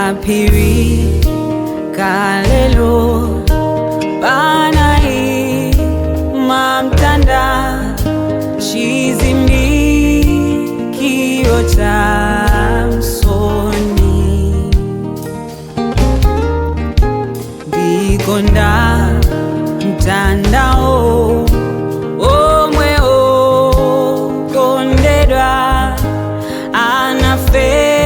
Kapiri kalelo banai mamtanda chizimbi kiota msoni dikonda mtandao omwe okondedwa anafe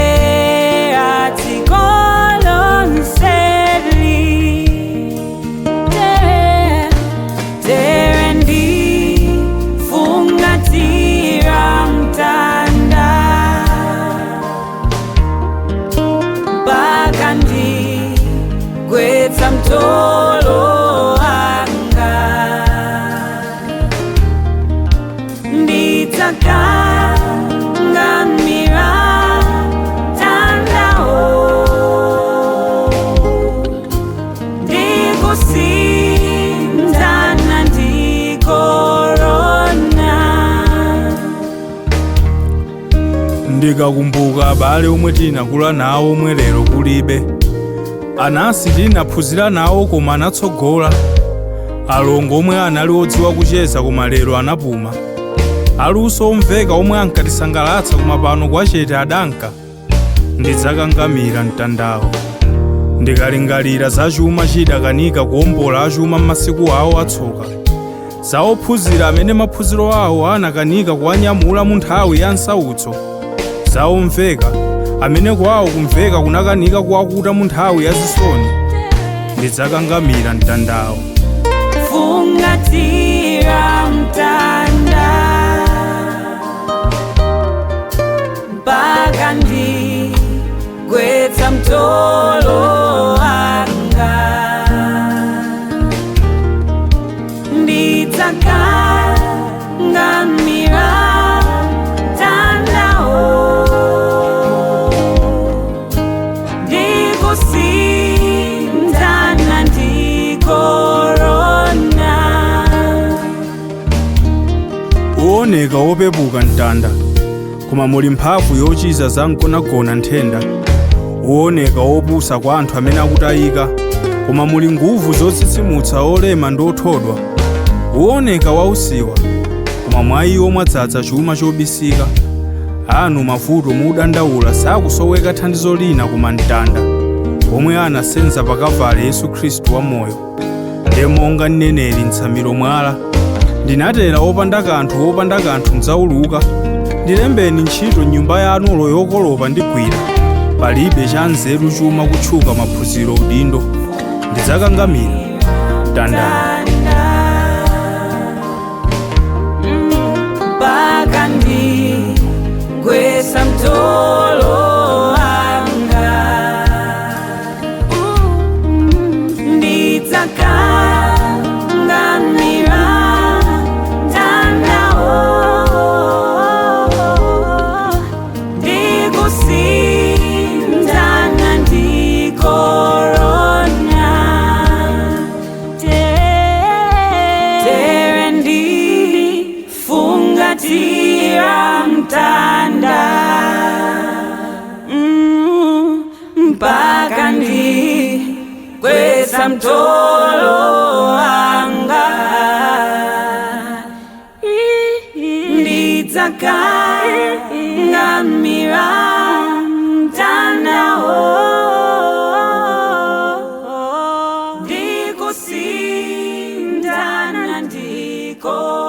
Gwetsa mtolo anga nditakangamira tandao ndikusindana ndikorona ndikakumbuka abale omwe tinakula nawo omwe lero kulibe anasi tinaphunzira nawo koma anatsogola alongo omwe anali odziwa kucheza koma lero anapuma aluso omveka omwe ankatisangalatsa koma pano kwachete adanka ndidzakangamira mtandawo ndikalingalira za chuma chidakanika kuwombola achuma m'masiku awo atsoka za ophunzira amene maphunziro awo anakanika kuwanyamula mu nthawi ya nsautso za omveka amene kwawo kumveka kunakanika kuwakuta mu nthawi ya zisoni ndidzakangamira mtandawo fungatira mtanda mpaka ndigwetsa mtolo anga ndidzakangamira uwoneka wopepuka mtanda koma muli mphamvu yochiza za mgonagona nthenda uwoneka wopusa kwa anthu amene akutayika koma muli nguvu zotsitsimutsa olema ndi othodwa uwoneka wausiwa koma mwa iwo mwadzaza chuma chobisika anu mavuto mudandaula sakusoweka thandizo lina koma mtanda omwe anasenza pakavale Yesu Khristu wamoyo ndiye monga mneneri mtsamiro mwala ndinatera opanda kanthu mdzauluka ndilembeni ntchito nyumba yanulo yokolopa ndigwira palibe cha nzeru chuma kutchuka maphunziro udindo ndidzakangamira mtandao mpaka ndigwetsa mtolo anga ndidzakangamira mtanda mpaka ndigwetsa mtolo anga ndidzakangamira mtandao ndikusindana ndiko